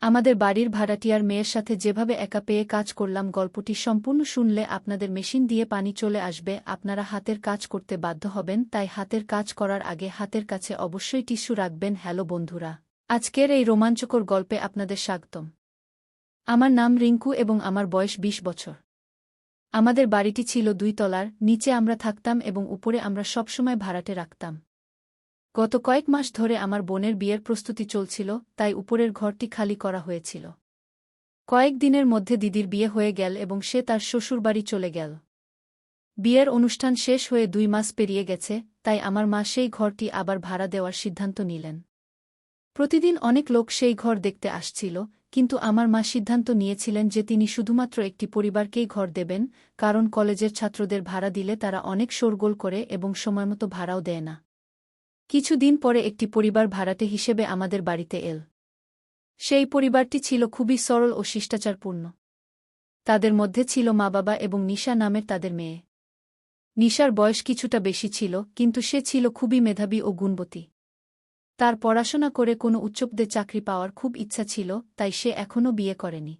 আমাদের বাড়ির ভাড়াটিয়ার মেয়ের সাথে যেভাবে একা পেয়ে কাজ করলাম, গল্পটি সম্পূর্ণ শুনলে আপনাদের মেশিন দিয়ে পানি চলে আসবে, আপনারা হাতের কাজ করতে বাধ্য হবেন। তাই হাতের কাজ করার আগে হাতের কাছে অবশ্যই টিস্যু রাখবেন। হ্যালো বন্ধুরা, আজকের এই রোমাঞ্চকর গল্পে আপনাদের স্বাগতম। আমার নাম রিঙ্কু এবং আমার বয়স ২০ বছর। আমাদের বাড়িটি ছিল ২ তলার, নিচে আমরা থাকতাম এবং উপরে আমরা সবসময় ভাড়াটে রাখতাম। গত কয়েক মাস ধরে আমার বোনের বিয়ের প্রস্তুতি চলছিল, তাই উপরের ঘরটি খালি করা হয়েছিল। কয়েক দিনের মধ্যে দিদির বিয়ে হয়ে গেল এবং সে তার শ্বশুরবাড়ি চলে গেল। বিয়ের অনুষ্ঠান শেষ হয়ে ২ মাস পেরিয়ে গেছে, তাই আমার মা সেই ঘরটি আবার ভাড়া দেওয়ার সিদ্ধান্ত নিলেন। প্রতিদিন অনেক লোক সেই ঘর দেখতে আসছিল, কিন্তু আমার মা সিদ্ধান্ত নিয়েছিলেন যে তিনি শুধুমাত্র একটি পরিবারকেই ঘর দেবেন, কারণ কলেজের ছাত্রদের ভাড়া দিলে তারা অনেক শোরগোল করে এবং সময়মতো ভাড়াও দেয় না। কিছুদিন পরে একটি পরিবার ভাড়াটে হিসেবে আমাদের বাড়িতে এল। সেই পরিবারটি ছিল খুবই সরল ও শিষ্টাচারপূর্ণ। তাদের মধ্যে ছিল মা-বাবা এবং নিশা নামের তাদের মেয়ে। নিশার বয়স কিছুটা বেশি ছিল, কিন্তু সে ছিল খুবই মেধাবী ও গুণবতী। তার পড়াশোনা করে কোনো উচ্চপদে চাকরি পাওয়ার খুব ইচ্ছা ছিল, তাই সে এখনও বিয়ে করেনি।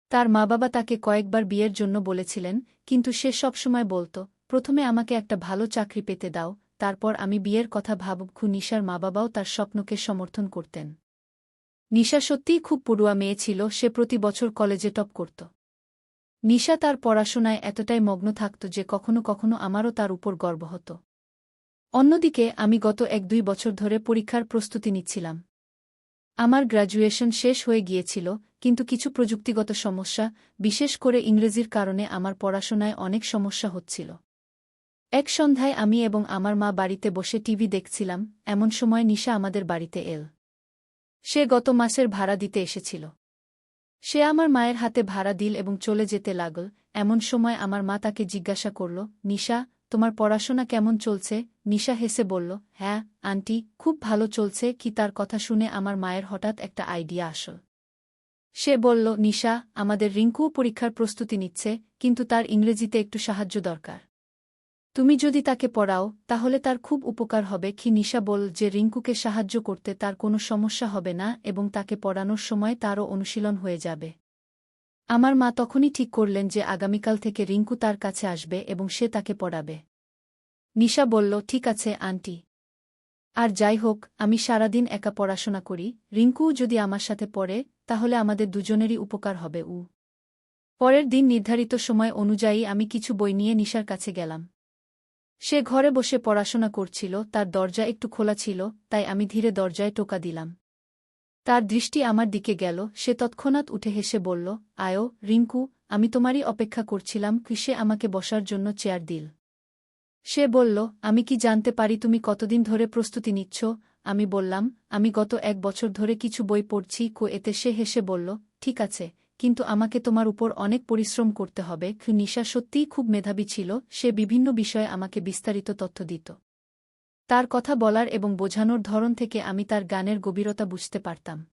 তার মা-বাবা তাকে কয়েকবার বিয়ের জন্য বলেছিলেন, কিন্তু সে সবসময় বলত, প্রথমে আমাকে একটা ভালো চাকরি পেতে দাও, তারপর আমি বিয়ের কথা ভাবব। নিশার মা-বাবাও তার স্বপ্নকে সমর্থন করতেন। নিশা সত্যিই খুব পড়ুয়া মেয়ে ছিল, সে প্রতি বছর কলেজে টপ করত। নিশা তার পড়াশোনায় এতটাই মগ্ন থাকত যে কখনো কখনো আমারও তার উপর গর্ব হতো। অন্যদিকে আমি গত ১-২ বছর ধরে পরীক্ষার প্রস্তুতি নিচ্ছিলাম। আমার গ্র্যাজুয়েশন শেষ হয়ে গিয়েছিল, কিন্তু কিছু প্রযুক্তিগত সমস্যা, বিশেষ করে ইংরেজির কারণে আমার পড়াশোনায় অনেক সমস্যা হচ্ছিল। এক সন্ধ্যায় আমি এবং আমার মা বাড়িতে বসে টিভি দেখছিলাম, এমন সময় নিশা আমাদের বাড়িতে এল। সে গত মাসের ভাড়া দিতে এসেছিল। সে আমার মায়ের হাতে ভাড়া দিল এবং চলে যেতে লাগল। এমন সময় আমার মা তাকে জিজ্ঞাসা করল, নিশা, তোমার পড়াশোনা কেমন চলছে? নিশা হেসে বলল, হ্যাঁ আন্টি, খুব ভালো চলছে। কি? তার কথা শুনে আমার মায়ের হঠাৎ একটা আইডিয়া আসল। সে বলল, নিশা, আমাদের রিঙ্কুও পরীক্ষার প্রস্তুতি নিচ্ছে, কিন্তু তার ইংরেজিতে একটু সাহায্য দরকার। তুমি যদি তাকে পড়াও, তাহলে তার খুব উপকার হবে। নিশা বলল যে রিঙ্কুকে সাহায্য করতে তার কোনো সমস্যা হবে না এবং তাকে পড়ানোর সময় তারও অনুশীলন হয়ে যাবে। আমার মা তখনই ঠিক করলেন যে আগামীকাল থেকে রিঙ্কু তার কাছে আসবে এবং সে তাকে পড়াবে। নিশা বলল, ঠিক আছে আন্টি। আর যাই হোক, আমি সারাদিন একা পড়াশোনা করি, রিঙ্কুও যদি আমার সাথে পড়ে, তাহলে আমাদের দুজনেরই উপকার হবে। পরের দিন নির্ধারিত সময় অনুযায়ী আমি কিছু বই নিয়ে নিশার কাছে গেলাম। সে ঘরে বসে পড়াশোনা করছিল, তার দরজা একটু খোলা ছিল, তাই আমি ধীরে দরজায় টোকা দিলাম। তার দৃষ্টি আমার দিকে গেল, সে তৎক্ষণাৎ উঠে হেসে বলল, আয়ো রিঙ্কু, আমি তোমারই অপেক্ষা করছিলাম। সে আমাকে বসার জন্য চেয়ার দিল। সে বলল, আমি কি জানতে পারি তুমি কতদিন ধরে প্রস্তুতি নিচ্ছ? আমি বললাম, আমি গত ১ বছর ধরে কিছু বই পড়ছি। এতে সে হেসে বলল, ঠিক আছে, কিন্তু আমাকে তোমার উপর অনেক পরিশ্রম করতে হবে। নিশা সত্যিই খুব মেধাবী ছিল, সে বিভিন্ন বিষয়ে আমাকে বিস্তারিত তথ্য দিত। তার কথা বলার এবং বোঝানোর ধরন থেকে আমি তার জ্ঞানের গভীরতা বুঝতে পারতাম।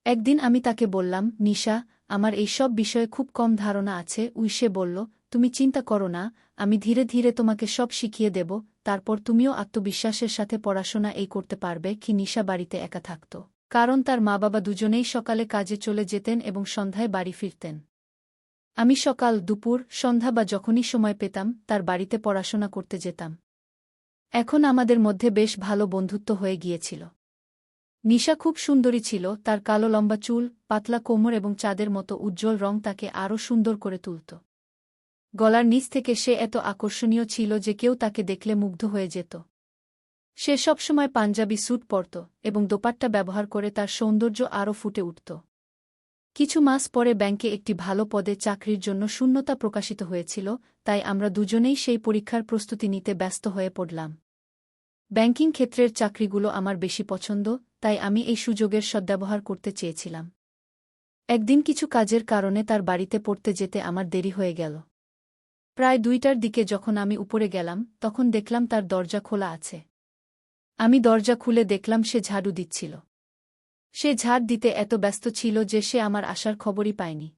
একদিন আমি তাকে বললাম, নিশা, আমার এই সব বিষয়ে খুব কম ধারণা আছে। সে বলল, তুমি চিন্তা করো না, আমি ধীরে ধীরে তোমাকে সব শিখিয়ে দেব, তারপর তুমিও আত্মবিশ্বাসের সাথে পড়াশোনা করতে পারবে। নিশা বাড়িতে একা থাকত, কারণ তার মা-বাবা দুজনেই সকালে কাজে চলে যেতেন এবং সন্ধ্যায় বাড়ি ফিরতেন। আমি সকাল, দুপুর, সন্ধ্যা বা যখনই সময় পেতাম তার বাড়িতে পড়াশোনা করতে যেতাম। এখন আমাদের মধ্যে বেশ ভালো বন্ধুত্ব হয়ে গিয়েছিল। নিশা খুব সুন্দরী ছিল, তার কালো লম্বা চুল, পাতলা কোমর এবং চাঁদের মতো উজ্জ্বল রং তাকে আরও সুন্দর করে তুলত। গলার নিচ থেকে সে এত আকর্ষণীয় ছিল যে কেউ তাকে দেখলে মুগ্ধ হয়ে যেত। সে সবসময় পাঞ্জাবি স্যুট পরত এবং দোপাট্টা ব্যবহার করে তার সৌন্দর্য আরও ফুটে উঠত। কিছু মাস পরে ব্যাংকে একটি ভালো পদে চাকরির জন্য শূন্যতা প্রকাশিত হয়েছিল, তাই আমরা দুজনেই সেই পরীক্ষার প্রস্তুতি নিতে ব্যস্ত হয়ে পড়লাম। ব্যাংকিং ক্ষেত্রের চাকরিগুলো আমার বেশি পছন্দ, তাই আমি এই সুযোগের সদ্ব্যবহার করতে চেয়েছিলাম। একদিন কিছু কাজের কারণে তার বাড়িতে পড়তে যেতে আমার দেরি হয়ে গেল। প্রায় ২টার দিকে যখন আমি উপরে গেলাম, তখন দেখলাম তার দরজা খোলা আছে। আমি দরজা খুলে দেখলাম সে ঝাড়ু দিচ্ছিল। সে ঝাড় দিতে এত ব্যস্ত ছিল যে সে আমার আসার খবরই পায়নি।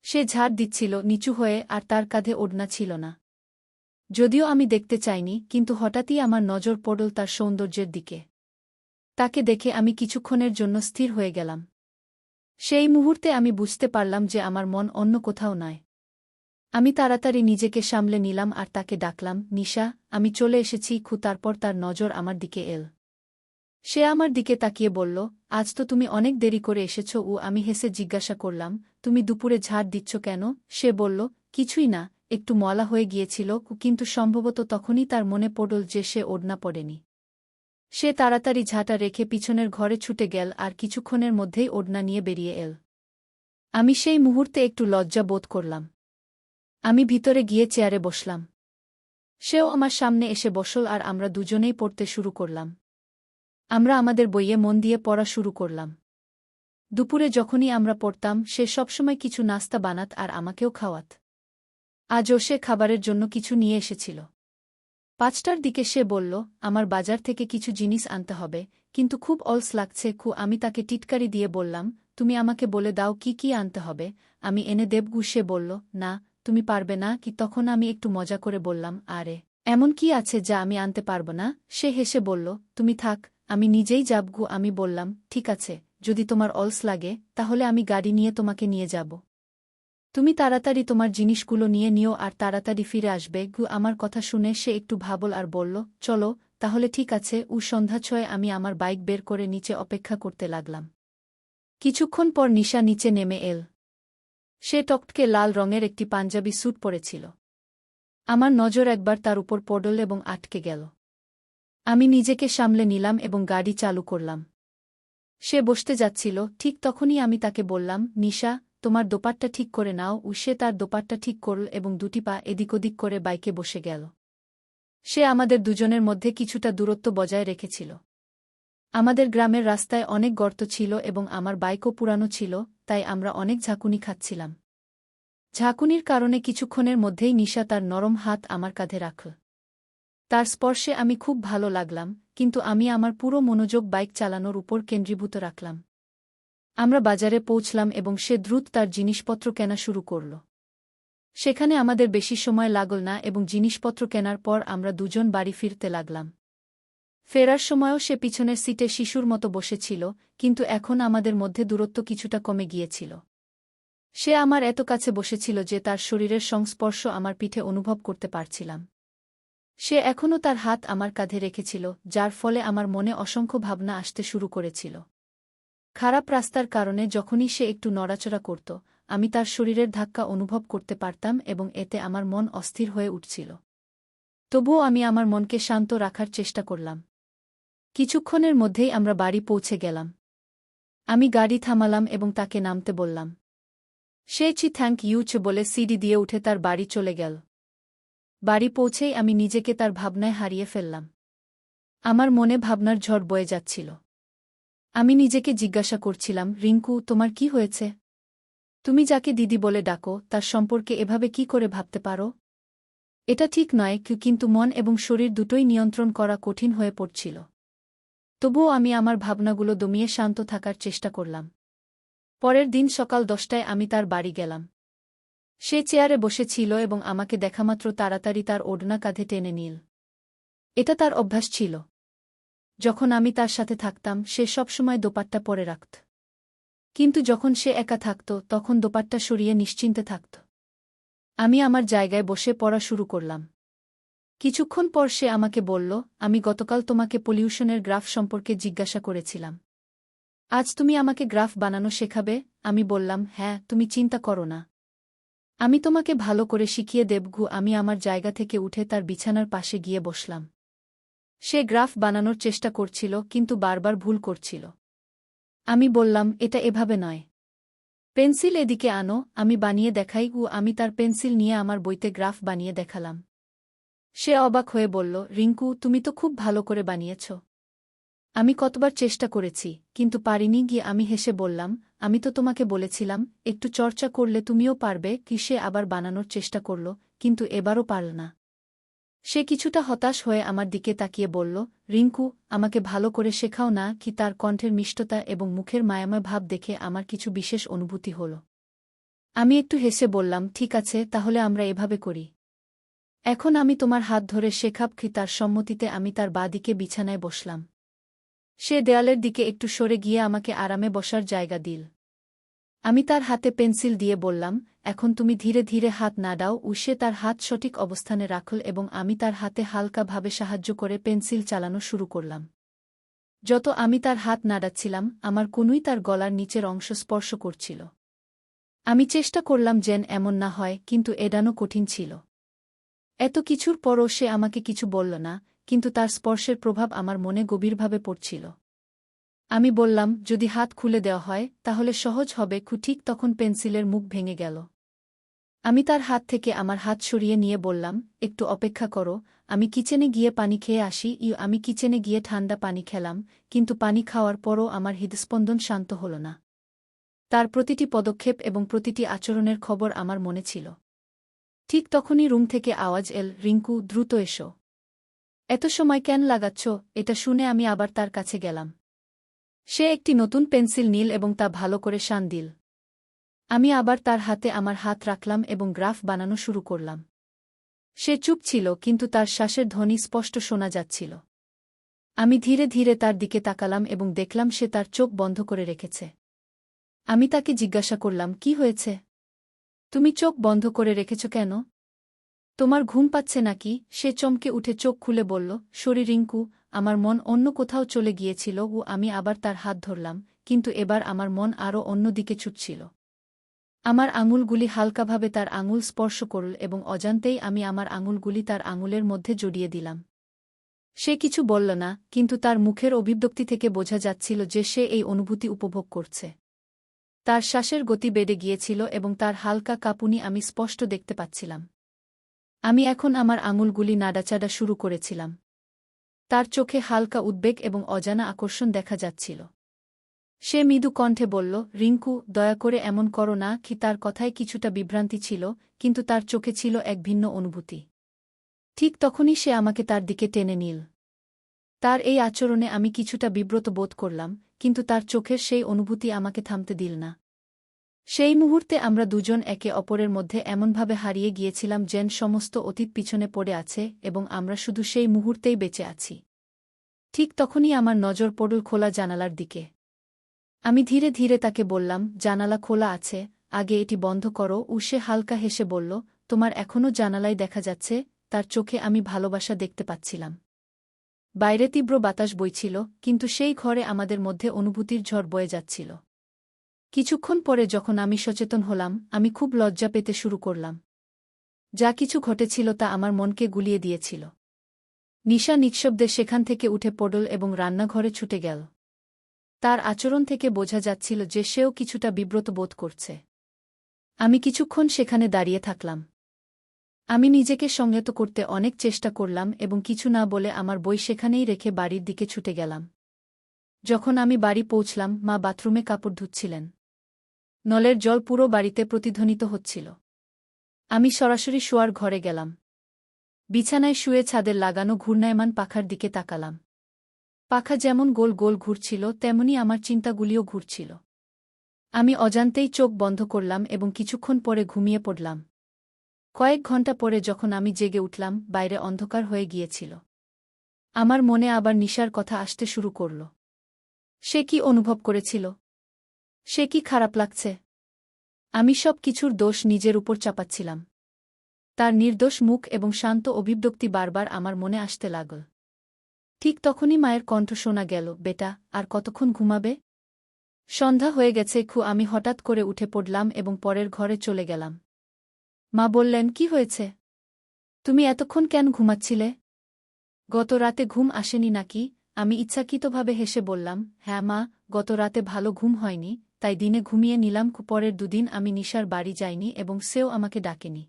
সে ঝাড় দিচ্ছিল নিচু হয়ে, আর তার কাঁধে ওড়না ছিল না। যদিও আমি দেখতে চাইনি, কিন্তু হঠাৎই আমার নজর পড়ল তার সৌন্দর্যের দিকে। তাকে দেখে আমি কিছুক্ষণের জন্য স্থির হয়ে গেলাম। সেই মুহূর্তে আমি বুঝতে পারলাম যে আমার মন অন্য কোথাও নয়। আমি তাড়াতাড়ি নিজেকে সামলে নিলাম আর তাকে ডাকলাম, নিশা, আমি চলে এসেছি। তারপর তার নজর আমার দিকে এল। সে আমার দিকে তাকিয়ে বলল, আজ তো তুমি অনেক দেরি করে এসেছ। আমি হেসে জিজ্ঞাসা করলাম, তুমি দুপুরে ঝাড় দিচ্ছ কেন? সে বলল, কিছুই না, একটু ময়লা হয়ে গিয়েছিল। কিন্তু সম্ভবত তখনই তার মনে পড়ল যে সে ওড়না পড়েনি। সে তাড়াতাড়ি ঝাঁটা রেখে পিছনের ঘরে ছুটে গেল আর কিছুক্ষণের মধ্যেই ওড়না নিয়ে বেরিয়ে এল। আমি সেই মুহূর্তে একটু লজ্জা বোধ করলাম। আমি ভিতরে গিয়ে চেয়ারে বসলাম। সেও আমার সামনে এসে বসল আর আমরা দুজনেই পড়তে শুরু করলাম। আমরা আমাদের বইয়ে মন দিয়ে পড়া শুরু করলাম। দুপুরে যখনই আমরা পড়তাম সে সবসময় কিছু নাস্তা বানাত আর আমাকেও খাওয়াত। আজও সে খাবারের জন্য কিছু নিয়ে এসেছিল। 5টার দিকে সে বলল, আমার বাজার থেকে কিছু জিনিস আনতে হবে, কিন্তু খুব অলস লাগছে। আমি তাকে টিটকারি দিয়ে বললাম, তুমি আমাকে বলে দাও কি কি আনতে হবে, আমি এনে দেব। সে বলল, না, তুমি পারবে না কি? তখন আমি একটু মজা করে বললাম, আরে, এমন কি আছে যা আমি আনতে পারব না? সে হেসে বলল, তুমি থাক, আমি নিজেই যাব। আমি বললাম, ঠিক আছে, যদি তোমার অলস লাগে তাহলে আমি গাড়ি নিয়ে তোমাকে নিয়ে যাব। তুমি তাড়াতাড়ি তোমার জিনিসগুলো নিয়ে নিও আর তাড়াতাড়ি ফিরে আসবে। আমার কথা শুনে সে একটু ভাবল আর বলল, চলো, তাহলে ঠিক আছে। সন্ধ্যা 6 আমি আমার বাইক বের করে নিচে অপেক্ষা করতে লাগলাম। কিছুক্ষণ পর নিশা নিচে নেমে এল। সে টকটকে লাল রঙের একটি পাঞ্জাবি স্যুট পরেছিল। আমার নজর একবার তার উপর পড়ল এবং আটকে গেল। আমি নিজেকে সামলে নিলাম এবং গাড়ি চালু করলাম। সে বসতে যাচ্ছিল, ঠিক তখনই আমি তাকে বললাম, নিশা, তোমার দোপাট্টা ঠিক করে নাও। সে তার দোপাট্টা ঠিক করল এবং দুটি পা এদিক ওদিক করে বাইকে বসে গেল। সে আমাদের দুজনের মধ্যে কিছুটা দূরত্ব বজায় রেখেছিল। আমাদের গ্রামের রাস্তায় অনেক গর্ত ছিল এবং আমার বাইকও পুরানো ছিল, তাই আমরা অনেক ঝাঁকুনি খাচ্ছিলাম। ঝাঁকুনির কারণে কিছুক্ষণের মধ্যেই নিশা তার নরম হাত আমার কাঁধে রাখল। তার স্পর্শে আমি খুব ভালো লাগলাম, কিন্তু আমি আমার পুরো মনোযোগ বাইক চালানোর উপর কেন্দ্রীভূত রাখলাম। আমরা বাজারে পৌঁছলাম এবং সে দ্রুত তার জিনিসপত্র কেনা শুরু করল। সেখানে আমাদের বেশি সময় লাগল না এবং জিনিসপত্র কেনার পর আমরা দুজন বাড়ি ফিরতে লাগলাম। ফেরার সময়ও সে পিছনের সিটে শিশুর মতো বসেছিল, কিন্তু এখন আমাদের মধ্যে দূরত্ব কিছুটা কমে গিয়েছিল। সে আমার এত কাছে বসেছিল যে তার শরীরের সংস্পর্শ আমার পিঠে অনুভব করতে পারছিলাম। সে এখনও তার হাত আমার কাঁধে রেখেছিল, যার ফলে আমার মনে অসংখ্য ভাবনা আসতে শুরু করেছিল। খারাপ রাস্তার কারণে যখনই সে একটু নড়াচড়া করত, আমি তার শরীরের ধাক্কা অনুভব করতে পারতাম এবং এতে আমার মন অস্থির হয়ে উঠছিল। তবুও আমি আমার মনকে শান্ত রাখার চেষ্টা করলাম। কিছুক্ষণের মধ্যেই আমরা বাড়ি পৌঁছে গেলাম। আমি গাড়ি থামালাম এবং তাকে নামতে বললাম। সে থ্যাংক ইউ বলে সিঁড়ি দিয়ে উঠে তার বাড়ি চলে গেল। বাড়ি পৌঁছেই আমি নিজেকে তার ভাবনায় হারিয়ে ফেললাম। আমার মনে ভাবনার ঝড় বয়ে যাচ্ছিল। আমি নিজেকে জিজ্ঞাসা করছিলাম, রিঙ্কু, তোমার কি হয়েছে? তুমি যাকে দিদি বলে ডাকো তার সম্পর্কে এভাবে কি করে ভাবতে পারো? এটা ঠিক নয়। কিন্তু মন এবং শরীর দুটোই নিয়ন্ত্রণ করা কঠিন হয়ে পড়ছিল। তবুও আমি আমার ভাবনাগুলো দমিয়ে শান্ত থাকার চেষ্টা করলাম। পরের দিন সকাল 10টায় আমি তার বাড়ি গেলাম। সে চেয়ারে বসেছিল এবং আমাকে দেখামাত্র তাড়াতাড়ি তার ওড়না কাঁধে টেনে নিল। এটা তার অভ্যাস ছিল। যখন আমি তার সাথে থাকতাম সে সবসময় দোপাট্টা পরে রাখত। কিন্তু যখন সে একা থাকত তখন দোপাট্টা সরিয়ে নিশ্চিন্তে থাকত। আমি আমার জায়গায় বসে পড়া শুরু করলাম। কিছুক্ষণ পর সে আমাকে বলল, আমি গতকাল তোমাকে পলিউশনের গ্রাফ সম্পর্কে জিজ্ঞাসা করেছিলাম। আজ তুমি আমাকে গ্রাফ বানানো শেখাবে? আমি বললাম, হ্যাঁ, তুমি চিন্তা করো না, আমি তোমাকে ভালো করে শিখিয়ে দেব। আমি আমার জায়গা থেকে উঠে তার বিছানার পাশে গিয়ে বসলাম। সে গ্রাফ বানানোর চেষ্টা করছিল কিন্তু বারবার ভুল করছিল। আমি বললাম, এটা এভাবে নয়। পেন্সিল এদিকে আনো, আমি বানিয়ে দেখাই। আমি তার পেন্সিল নিয়ে আমার বইতে গ্রাফ বানিয়ে দেখালাম। সে অবাক হয়ে বলল, রিঙ্কু, তুমি তো খুব ভালো করে বানিয়েছ। আমি কতবার চেষ্টা করেছি, কিন্তু পারিনি। আমি হেসে বললাম, আমি তো তোমাকে বলেছিলাম একটু চর্চা করলে তুমিও পারবে। সে আবার বানানোর চেষ্টা করল, কিন্তু এবারও পারল না। সে কিছুটা হতাশ হয়ে আমার দিকে তাকিয়ে বলল, রিঙ্কু, আমাকে ভালো করে শেখাও না কি? তার কণ্ঠের মিষ্টতা এবং মুখের মায়াময় ভাব দেখে আমার কিছু বিশেষ অনুভূতি হল। আমি একটু হেসে বললাম, ঠিক আছে, তাহলে আমরা এভাবে করি। এখন আমি তোমার হাত ধরে শেখাব। তার সম্মতিতে আমি তার বাঁ দিকে বিছানায় বসলাম। সে দেয়ালের দিকে একটু সরে গিয়ে আমাকে আরামে বসার জায়গা দিল। আমি তার হাতে পেন্সিল দিয়ে বললাম, এখন তুমি ধীরে ধীরে হাত নাড়াও। সে তার হাত সঠিক অবস্থানে রাখল এবং আমি তার হাতে হালকাভাবে সাহায্য করে পেন্সিল চালানো শুরু করলাম। যত আমি তার হাত নাড়াচ্ছিলাম, আমার কনুই তার গলার নিচের অংশ স্পর্শ করছিল। আমি চেষ্টা করলাম যেন এমন না হয়, কিন্তু এড়ানো কঠিন ছিল। এত কিছুর পরও সে আমাকে কিছু বলল না, কিন্তু তার স্পর্শের প্রভাব আমার মনে গভীরভাবে পড়ছিল। আমি বললাম, যদি হাত খুলে দেওয়া হয় তাহলে সহজ হবে। ঠিক তখন পেন্সিলের মুখ ভেঙে গেল। আমি তার হাত থেকে আমার হাত সরিয়ে নিয়ে বললাম, একটু অপেক্ষা করো, আমি কিচেনে গিয়ে পানি খেয়ে আসি। আমি কিচেনে গিয়ে ঠান্ডা পানি খেলাম, কিন্তু পানি খাওয়ার পরও আমার হৃদস্পন্দন শান্ত হল না। তার প্রতিটি পদক্ষেপ এবং প্রতিটি আচরণের খবর আমার মনে ছিল। ঠিক তখনই রুম থেকে আওয়াজ এল, রিঙ্কু, দ্রুত এসো। এত সময় কেন লাগাচ্ছ? এটা শুনে আমি আবার তার কাছে গেলাম। সে একটি নতুন পেন্সিল নিল এবং তা ভালো করে শান দিল। আমি আবার তার হাতে আমার হাত রাখলাম এবং গ্রাফ বানানো শুরু করলাম। সে চুপ ছিল, কিন্তু তার শ্বাসের ধ্বনি স্পষ্ট শোনা যাচ্ছিল। আমি ধীরে ধীরে তার দিকে তাকালাম এবং দেখলাম সে তার চোখ বন্ধ করে রেখেছে। আমি তাকে জিজ্ঞাসা করলাম, কি হয়েছে? তুমি চোখ বন্ধ করে রেখেছ কেন? তোমার ঘুম পাচ্ছে নাকি? সে চমকে উঠে চোখ খুলে বলল, সরি রিঙ্কু, আমার মন অন্য কোথাও চলে গিয়েছিল। আমি আবার তার হাত ধরলাম, কিন্তু এবার আমার মন আরও অন্যদিকে ছুটছিল। আমার আঙুলগুলি হালকাভাবে তার আঙুল স্পর্শ করল এবং অজান্তেই আমি আমার আঙুলগুলি তার আঙুলের মধ্যে জড়িয়ে দিলাম। সে কিছু বলল না, কিন্তু তার মুখের অভিব্যক্তি থেকে বোঝা যাচ্ছিল যে সে এই অনুভূতি উপভোগ করছে। তার শ্বাসের গতি বেড়ে গিয়েছিল এবং তার হালকা কাঁপুনি আমি স্পষ্ট দেখতে পাচ্ছিলাম। আমি এখন আমার আঙুলগুলি নাড়াচাড়া শুরু করেছিলাম। তার চোখে হালকা উদ্বেগ এবং অজানা আকর্ষণ দেখা যাচ্ছিল। সে মৃদু কণ্ঠে বলল, রিঙ্কু, দয়া করে এমন করো না। তার কথায় কিছুটা বিভ্রান্তি ছিল, কিন্তু তার চোখে ছিল এক ভিন্ন অনুভূতি। ঠিক তখনই সে আমাকে তার দিকে টেনে নিল। তার এই আচরণে আমি কিছুটা বিব্রত বোধ করলাম, কিন্তু তার চোখের সেই অনুভূতি আমাকে থামতে দিল না। সেই মুহূর্তে আমরা দুজন একে অপরের মধ্যে এমনভাবে হারিয়ে গিয়েছিলাম যেন সমস্ত অতীত পিছনে পড়ে আছে এবং আমরা শুধু সেই মুহূর্তেই বেঁচে আছি। ঠিক তখনই আমার নজর পড়ল খোলা জানালার দিকে। আমি ধীরে ধীরে তাকে বললাম, জানালা খোলা আছে, আগে এটি বন্ধ করো। সে হালকা হেসে বলল, তোমার এখনও জানালায় দেখা যাচ্ছে। তার চোখে আমি ভালোবাসা দেখতে পাচ্ছিলাম। বাইরে তীব্র বাতাস বইছিল, কিন্তু সেই ঘরে আমাদের মধ্যে অনুভূতির ঝড় বয়ে যাচ্ছিল। কিছুক্ষণ পরে যখন আমি সচেতন হলাম, আমি খুব লজ্জা পেতে শুরু করলাম। যা কিছু ঘটেছিল তা আমার মনকে গুলিয়ে দিয়েছিল। নিশা নিঃশব্দে সেখান থেকে উঠে পড়ল এবং রান্নাঘরে ছুটে গেল। তার আচরণ থেকে বোঝা যাচ্ছিল যে সেও কিছুটা বিব্রত বোধ করছে। আমি কিছুক্ষণ সেখানে দাঁড়িয়ে থাকলাম। আমি নিজেকে সংযত করতে অনেক চেষ্টা করলাম এবং কিছু না বলে আমার বই সেখানেই রেখে বাড়ির দিকে ছুটে গেলাম। যখন আমি বাড়ি পৌঁছলাম, মা বাথরুমে কাপড় ধুচ্ছিলেন। নলের জল পুরো বাড়িতে প্রতিধ্বনিত হচ্ছিল। আমি সরাসরি শোয়ার ঘরে গেলাম। বিছানায় শুয়ে ছাদের লাগানো ঘূর্ণায়মান পাখার দিকে তাকালাম। পাখা যেমন গোল গোল ঘুরছিল, তেমনি আমার চিন্তাগুলিও ঘুরছিল। আমি অজান্তেই চোখ বন্ধ করলাম এবং কিছুক্ষণ পরে ঘুমিয়ে পড়লাম। কয়েক ঘণ্টা পরে যখন আমি জেগে উঠলাম, বাইরে অন্ধকার হয়ে গিয়েছিল। আমার মনে আবার নিশার কথা আসতে শুরু করল। সে কি অনুভব করেছিল? সে কি খারাপ লাগছে? আমি সব কিছুর দোষ নিজের উপর চাপাচ্ছিলাম। তার নির্দোষ মুখ এবং শান্ত অভিব্যক্তি বারবার আমার মনে আসতে লাগল। ঠিক তখনই মায়ের কণ্ঠ শোনা গেল, বেটা, আর কতক্ষণ ঘুমাবে? সন্ধ্যা হয়ে গেছে। আমি হঠাৎ করে উঠে পড়লাম এবং পরের ঘরে চলে গেলাম। মা বললেন, কি হয়েছে? তুমি এতক্ষণ কেন ঘুমাচ্ছিলে? গত রাতে ঘুম আসেনি নাকি? আমি ইচ্ছাকৃতভাবে হেসে বললাম, হ্যাঁ মা, গত রাতে ভালো ঘুম হয়নি, তাই দিনে ঘুমিয়ে নিলাম। পরের দুদিন আমি নিশার বাড়ি যাইনি এবং সেও আমাকে ডাকেনি।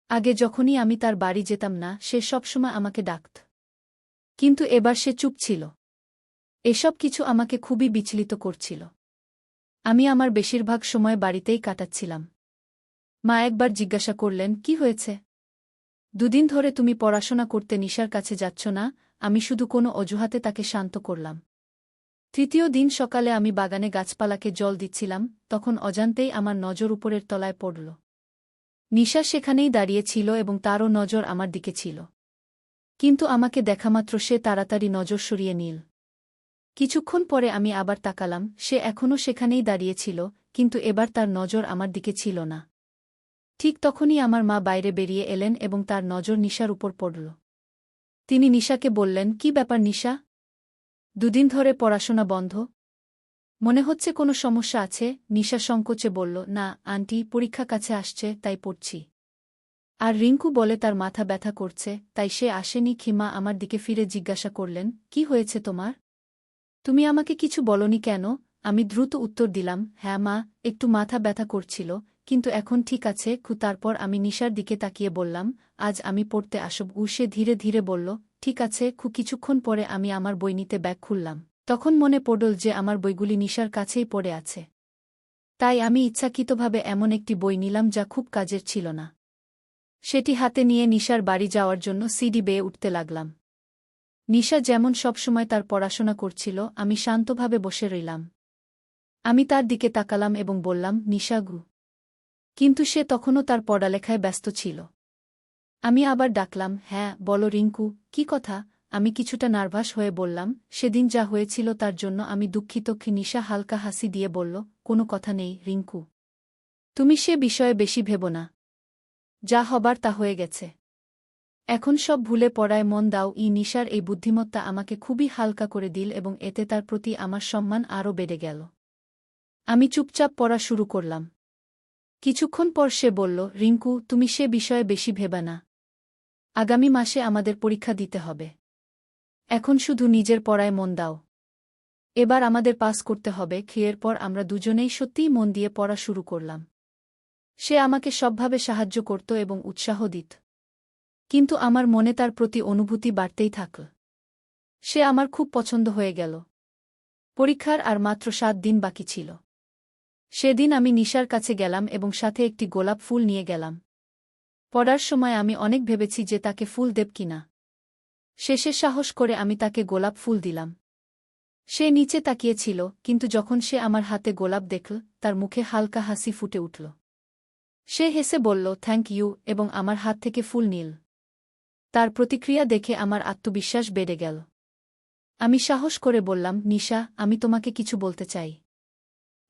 আগে যখনই আমি তার বাড়ি যেতাম না, সে সবসময় আমাকে ডাকত। কিন্তু এবার সে চুপ ছিল। এসব কিছু আমাকে খুবই বিচলিত করছিল। আমি আমার বেশিরভাগ সময় বাড়িতেই কাটাচ্ছিলাম। মা একবার জিজ্ঞাসা করলেন, কি হয়েছে? দুদিন ধরে তুমি পড়াশোনা করতে নিশার কাছে যাচ্ছ না? আমি শুধু কোনো অজুহাতে তাকে শান্ত করলাম। তৃতীয় দিন সকালে আমি বাগানে গাছপালাকে জল দিচ্ছিলাম, তখন অজান্তেই আমার নজর উপরের তলায় পড়ল। নিশা সেখানেই দাঁড়িয়ে ছিল এবং তারও নজর আমার দিকে ছিল। কিন্তু আমাকে দেখামাত্র সে তাড়াতাড়ি নজর সরিয়ে নিল। কিছুক্ষণ পরে আমি আবার তাকালাম, সে এখনও সেখানেই দাঁড়িয়ে ছিল, কিন্তু এবার তার নজর আমার দিকে ছিল না। ঠিক তখনই আমার মা বাইরে বেরিয়ে এলেন এবং তার নজর নিশার উপর পড়ল। তিনি নিশাকে বললেন, কি ব্যাপার নিশা? দুদিন ধরে পড়াশোনা বন্ধ? মনে হচ্ছে কোনো সমস্যা আছে। নিশা সংকোচে বলল, না আন্টি, পরীক্ষা কাছে আসছে তাই পড়ছি। আর রিঙ্কু বলে তার মাথা ব্যথা করছে, তাই সে আসেনি। খিমা আমার দিকে ফিরে জিজ্ঞাসা করলেন, কি হয়েছে তোমার? তুমি আমাকে কিছু বলনি কেন? আমি দ্রুত উত্তর দিলাম, হ্যাঁ মা, একটু মাথা ব্যথা করছিল, কিন্তু এখন ঠিক আছে। তারপর আমি নিশার দিকে তাকিয়ে বললাম, আজ আমি পড়তে আসব। সে ধীরে ধীরে বলল, ঠিক আছে। কিছুক্ষণ পরে আমি আমার বই নিতে ব্যাগ খুললাম। তখন মনে পড়ল যে আমার বইগুলি নিশার কাছেই পড়ে আছে। তাই আমি ইচ্ছাকৃতভাবে এমন একটি বই নিলাম যা খুব কাজের ছিল না। সেটি হাতে নিয়ে নিশার বাড়ি যাওয়ার জন্য সিঁড়ি বেয়ে উঠতে লাগলাম। নিশা যেমন সবসময় তার পড়াশোনা করছিল, আমি শান্তভাবে বসে রইলাম। আমি তার দিকে তাকালাম এবং বললাম, নিশা গু। কিন্তু সে তখনও তার পড়ালেখায় ব্যস্ত ছিল। আমি আবার ডাকলাম, হ্যাঁ বলো রিঙ্কু, কি কথা? আমি কিছুটা নার্ভাস হয়ে বললাম, সেদিন যা হয়েছিল তার জন্য আমি দুঃখিত। নিশা হালকা হাসি দিয়ে বলল, কোনো কথা নেই রিঙ্কু। তুমি সে বিষয়ে বেশি ভেবো না। যা হবার তা হয়ে গেছে। এখন সব ভুলে পড়ায় মন দাও। নিশার এই বুদ্ধিমত্তা আমাকে খুবই হালকা করে দিল এবং এতে তার প্রতি আমার সম্মান আরও বেড়ে গেল। আমি চুপচাপ পড়া শুরু করলাম। কিছুক্ষণ পর সে বলল, রিঙ্কু, তুমি সে বিষয়ে বেশি ভেবা না। আগামী মাসে আমাদের পরীক্ষা দিতে হবে। এখন শুধু নিজের পড়ায় মন দাও। এবার আমাদের পাস করতে হবে। এরপর আমরা দুজনেই সত্যিই মন দিয়ে পড়া শুরু করলাম। সে আমাকে সবভাবে সাহায্য করত এবং উৎসাহ দিত। কিন্তু আমার মনে তার প্রতি অনুভূতি বাড়তেই থাকল। সে আমার খুব পছন্দ হয়ে গেল। পরীক্ষার আর মাত্র 7 দিন বাকি ছিল। সেদিন আমি নিশার কাছে গেলাম এবং সাথে একটি গোলাপ ফুল নিয়ে গেলাম। পড়ার সময় আমি অনেক ভেবেছি যে তাকে ফুল দেব কিনা। শেষে সাহস করে আমি তাকে গোলাপ ফুল দিলাম। সে নিচে তাকিয়েছিল, কিন্তু যখন সে আমার হাতে গোলাপ দেখল, তার মুখে হালকা হাসি ফুটে উঠল। সে হেসে বলল, থ্যাংক ইউ, এবং আমার হাত থেকে ফুল নিল। তার প্রতিক্রিয়া দেখে আমার আত্মবিশ্বাস বেড়ে গেল। আমি সাহস করে বললাম, নিশা, আমি তোমাকে কিছু বলতে চাই।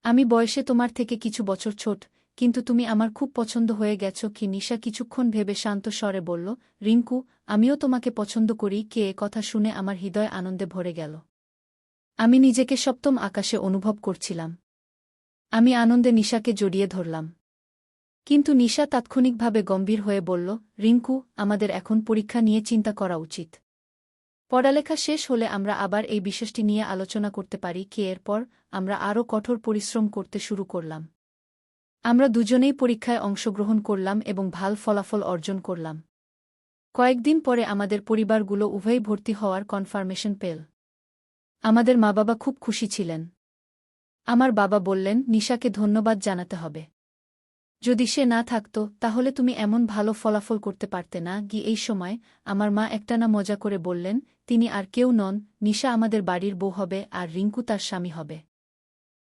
আমি বয়সে তোমার থেকে কিছু বছর ছোট, কিন্তু তুমি আমার খুব পছন্দ হয়ে গেছ। নিশা কিছুক্ষণ ভেবে শান্ত স্বরে বলল, রিঙ্কু, আমিও তোমাকে পছন্দ করি। এ কথা শুনে আমার হৃদয় আনন্দে ভরে গেল। আমি নিজেকে সপ্তম আকাশে অনুভব করছিলাম। আমি আনন্দে নিশাকে জড়িয়ে ধরলাম। কিন্তু নিশা তাৎক্ষণিকভাবে গম্ভীর হয়ে বলল, রিঙ্কু, আমাদের এখন পরীক্ষা নিয়ে চিন্তা করা উচিত। পড়ালেখা শেষ হলে আমরা আবার এই বিষয়টি নিয়ে আলোচনা করতে পারি। এরপর আমরা আরও কঠোর পরিশ্রম করতে শুরু করলাম। আমরা দুজনেই পরীক্ষায় অংশগ্রহণ করলাম এবং ভালো ফলাফল অর্জন করলাম। কয়েকদিন পরে আমাদের পরিবারগুলো উভয়ই ভর্তি হওয়ার কনফার্মেশন পেল। আমাদের মা-বাবা খুব খুশি ছিলেন। আমার বাবা বললেন, নিশাকে ধন্যবাদ জানাতে হবে। যদি সে না থাকত, তাহলে তুমি এমন ভালো ফলাফল করতে পারতে না। এই সময় আমার মা একটানা মজা করে বললেন, তিনি আর কেউ নন, নিশা আমাদের বাড়ির বউ হবে আর রিঙ্কু তার স্বামী হবে।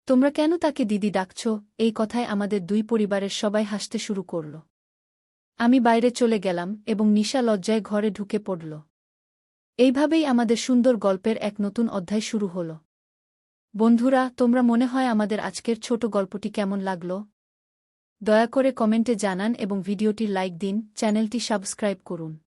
তোমরা কেন তাকে দিদি ডাকছ? এই কথায় আমাদের দুই পরিবারের সবাই হাসতে শুরু করল। আমি বাইরে চলে গেলাম এবং নিশা লজ্জায় ঘরে ঢুকে পড়ল। এইভাবেই আমাদের সুন্দর গল্পের এক নতুন অধ্যায় শুরু হল। বন্ধুরা, তোমরা মনে হয় আমাদের আজকের ছোট গল্পটি কেমন লাগল? দয়া করে কমেন্টে জানান এবং ভিডিওটির লাইক দিন, চ্যানেলটি সাবস্ক্রাইব করুন।